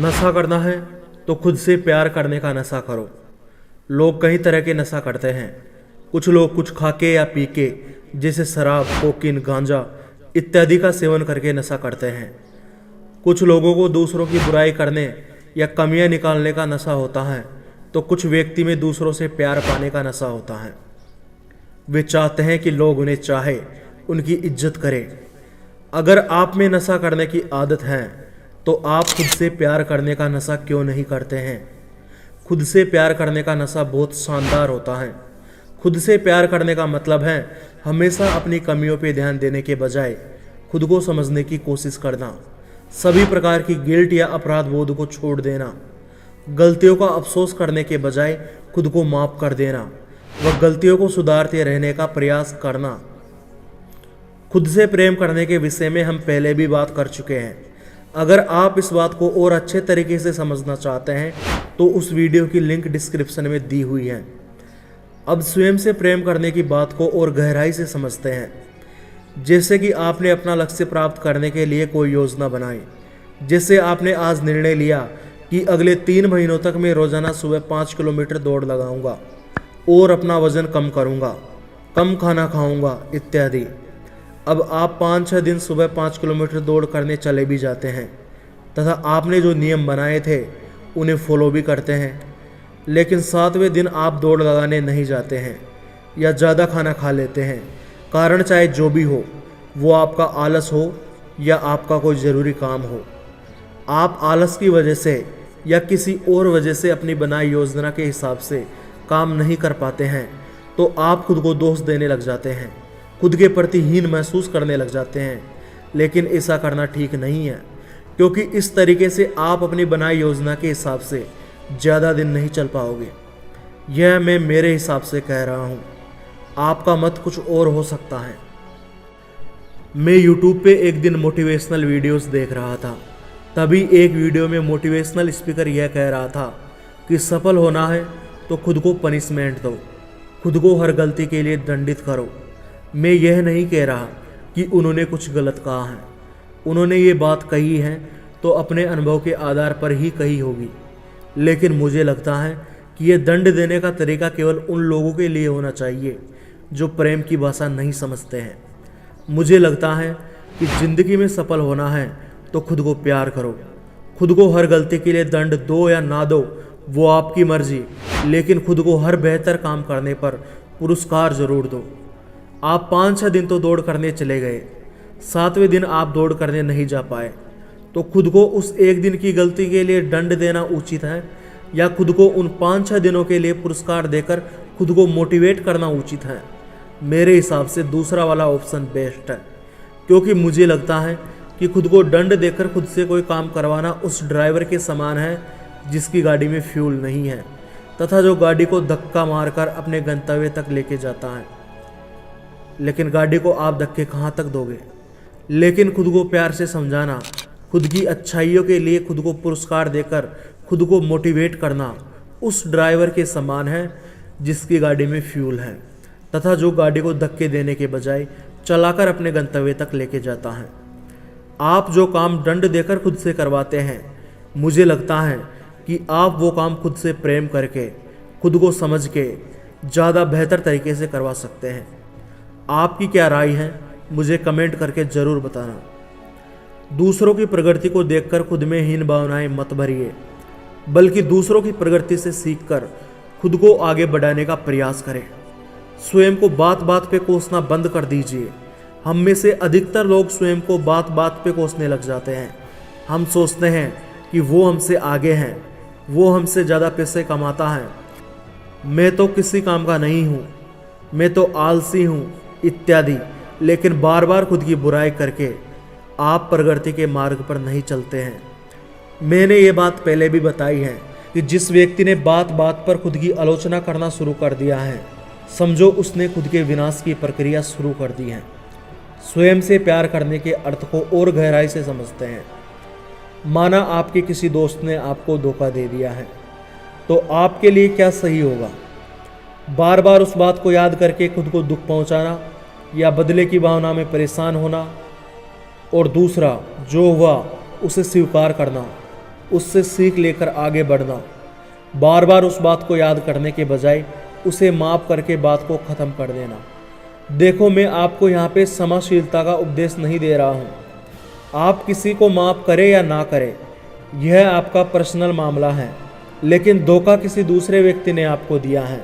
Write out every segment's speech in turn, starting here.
नशा करना है तो खुद से प्यार करने का नशा करो। लोग कई तरह के नशा करते हैं। कुछ लोग कुछ खा के या पी के, जैसे शराब, कोकीन, गांजा इत्यादि का सेवन करके नशा करते हैं। कुछ लोगों को दूसरों की बुराई करने या कमियां निकालने का नशा होता है, तो कुछ व्यक्ति में दूसरों से प्यार पाने का नशा होता है। वे चाहते हैं कि लोग उन्हें चाहे, उनकी इज्जत करें। अगर आप में नशा करने की आदत है तो आप खुद से प्यार करने का नशा क्यों नहीं करते हैं? खुद से प्यार करने का नशा बहुत शानदार होता है। खुद से प्यार करने का मतलब है हमेशा अपनी कमियों पर ध्यान देने के बजाय खुद को समझने की कोशिश करना, सभी प्रकार की गिल्ट या अपराध बोध को छोड़ देना, गलतियों का अफसोस करने के बजाय खुद को माफ कर देना व गलतियों को सुधारते रहने का प्रयास करना। खुद से प्रेम करने के विषय में हम पहले भी बात कर चुके हैं। अगर आप इस बात को और अच्छे तरीके से समझना चाहते हैं तो उस वीडियो की लिंक डिस्क्रिप्शन में दी हुई है। अब स्वयं से प्रेम करने की बात को और गहराई से समझते हैं। जैसे कि आपने अपना लक्ष्य प्राप्त करने के लिए कोई योजना बनाई। जैसे आपने आज निर्णय लिया कि अगले 3 महीनों तक मैं रोजाना सुबह 5 किलोमीटर दौड़ लगाऊंगा और अपना वजन कम करूंगा, कम खाना खाऊंगा इत्यादि। अब आप 5-6 दिन सुबह 5 किलोमीटर दौड़ करने चले भी जाते हैं तथा आपने जो नियम बनाए थे उन्हें फॉलो भी करते हैं, लेकिन 7वें दिन आप दौड़ लगाने नहीं जाते हैं या ज़्यादा खाना खा लेते हैं। कारण चाहे जो भी हो, वो आपका आलस हो या आपका कोई ज़रूरी काम हो। आप आलस की वजह से या किसी और वजह से अपनी बनाई योजना के हिसाब से काम नहीं कर पाते हैं तो आप खुद को दोष देने लग जाते हैं, खुद के प्रति हीन महसूस करने लग जाते हैं। लेकिन ऐसा करना ठीक नहीं है, क्योंकि इस तरीके से आप अपनी बनाई योजना के हिसाब से ज़्यादा दिन नहीं चल पाओगे। यह मैं मेरे हिसाब से कह रहा हूँ, आपका मत कुछ और हो सकता है। मैं YouTube पे एक दिन मोटिवेशनल वीडियोस देख रहा था। तभी एक वीडियो में मोटिवेशनल स्पीकर यह कह रहा था कि सफल होना है तो खुद को पनिशमेंट दो, खुद को हर गलती के लिए दंडित करो। मैं यह नहीं कह रहा कि उन्होंने कुछ गलत कहा है। उन्होंने ये बात कही है तो अपने अनुभव के आधार पर ही कही होगी, लेकिन मुझे लगता है कि यह दंड देने का तरीका केवल उन लोगों के लिए होना चाहिए जो प्रेम की भाषा नहीं समझते हैं। मुझे लगता है कि ज़िंदगी में सफल होना है तो खुद को प्यार करो। खुद को हर गलती के लिए दंड दो या ना दो वो आपकी मर्जी, लेकिन खुद को हर बेहतर काम करने पर पुरस्कार जरूर दो। आप 5-6 दिन तो दौड़ करने चले गए, 7वें दिन आप दौड़ करने नहीं जा पाए, तो खुद को उस एक दिन की गलती के लिए दंड देना उचित है या खुद को उन 5-6 दिनों के लिए पुरस्कार देकर खुद को मोटिवेट करना उचित है? मेरे हिसाब से दूसरा वाला ऑप्शन बेस्ट है, क्योंकि मुझे लगता है कि खुद को दंड देकर खुद से कोई काम करवाना उस ड्राइवर के समान है जिसकी गाड़ी में फ्यूल नहीं है तथा जो गाड़ी को धक्का मारकर अपने गंतव्य तक लेके जाता है, लेकिन गाड़ी को आप धक्के कहाँ तक दोगे? लेकिन खुद को प्यार से समझाना, खुद की अच्छाइयों के लिए खुद को पुरस्कार देकर खुद को मोटिवेट करना उस ड्राइवर के समान है जिसकी गाड़ी में फ्यूल है तथा जो गाड़ी को धक्के देने के बजाय चलाकर अपने गंतव्य तक लेके जाता है। आप जो काम दंड देकर खुद से करवाते हैं, मुझे लगता है कि आप वो काम खुद से प्रेम करके, खुद को समझ के ज़्यादा बेहतर तरीके से करवा सकते हैं। आपकी क्या राय है, मुझे कमेंट करके ज़रूर बताना। दूसरों की प्रगति को देखकर खुद में हीन भावनाएं मत भरिए, बल्कि दूसरों की प्रगति से सीखकर खुद को आगे बढ़ाने का प्रयास करें। स्वयं को बात बात पे कोसना बंद कर दीजिए। हम में से अधिकतर लोग स्वयं को बात बात पे कोसने लग जाते हैं। हम सोचते हैं कि वो हमसे आगे हैं, वो हमसे ज़्यादा पैसे कमाता है, मैं तो किसी काम का नहीं हूँ, मैं तो आलसी हूँ इत्यादि। लेकिन बार बार खुद की बुराई करके आप प्रगति के मार्ग पर नहीं चलते हैं। मैंने ये बात पहले भी बताई है कि जिस व्यक्ति ने बात बात पर खुद की आलोचना करना शुरू कर दिया है, समझो उसने खुद के विनाश की प्रक्रिया शुरू कर दी है। स्वयं से प्यार करने के अर्थ को और गहराई से समझते हैं। माना आपके किसी दोस्त ने आपको धोखा दे दिया है, तो आपके लिए क्या सही होगा? बार बार उस बात को याद करके खुद को दुख पहुंचाना या बदले की भावना में परेशान होना, और दूसरा जो हुआ उसे स्वीकार करना, उससे सीख लेकर आगे बढ़ना। बार बार उस बात को याद करने के बजाय उसे माफ़ करके बात को ख़त्म कर देना। देखो, मैं आपको यहाँ पे क्षमाशीलता का उपदेश नहीं दे रहा हूँ। आप किसी को माफ़ करें या ना करें, यह आपका पर्सनल मामला है। लेकिन धोखा किसी दूसरे व्यक्ति ने आपको दिया है,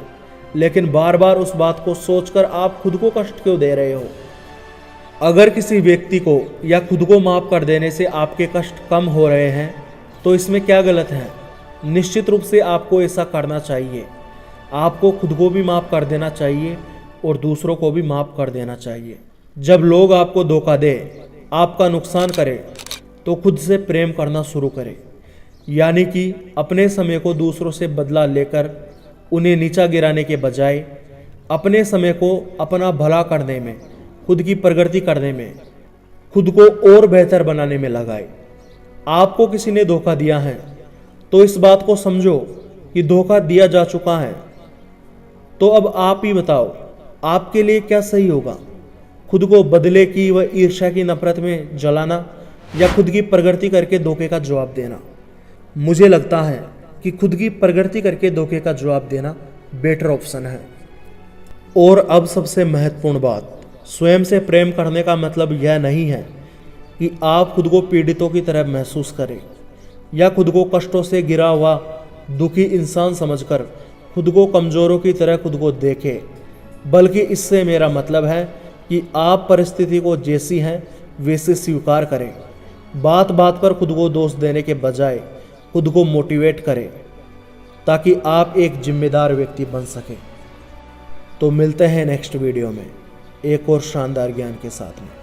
लेकिन बार बार उस बात को सोचकर आप खुद को कष्ट क्यों दे रहे हो? अगर किसी व्यक्ति को या खुद को माफ़ कर देने से आपके कष्ट कम हो रहे हैं तो इसमें क्या गलत है? निश्चित रूप से आपको ऐसा करना चाहिए। आपको खुद को भी माफ़ कर देना चाहिए और दूसरों को भी माफ़ कर देना चाहिए। जब लोग आपको धोखा दें, आपका नुकसान करें, तो खुद से प्रेम करना शुरू करें। यानी कि अपने समय को दूसरों से बदला लेकर उन्हें नीचा गिराने के बजाय अपने समय को अपना भला करने में, खुद की प्रगति करने में, खुद को और बेहतर बनाने में लगाए। आपको किसी ने धोखा दिया है तो इस बात को समझो कि धोखा दिया जा चुका है। तो अब आप ही बताओ, आपके लिए क्या सही होगा? खुद को बदले की व ईर्ष्या की नफरत में जलाना या खुद की प्रगति करके धोखे का जवाब देना? मुझे लगता है कि खुद की प्रगति करके धोखे का जवाब देना बेटर ऑप्शन है। और अब सबसे महत्वपूर्ण बात, स्वयं से प्रेम करने का मतलब यह नहीं है कि आप खुद को पीड़ितों की तरह महसूस करें या खुद को कष्टों से घिरा हुआ दुखी इंसान समझकर खुद को कमज़ोरों की तरह खुद को देखें, बल्कि इससे मेरा मतलब है कि आप परिस्थिति को जैसी है वैसे स्वीकार करें। बात बात पर खुद को दोष देने के बजाय खुद को मोटिवेट करें ताकि आप एक जिम्मेदार व्यक्ति बन सकें। तो मिलते हैं नेक्स्ट वीडियो में एक और शानदार ज्ञान के साथ में।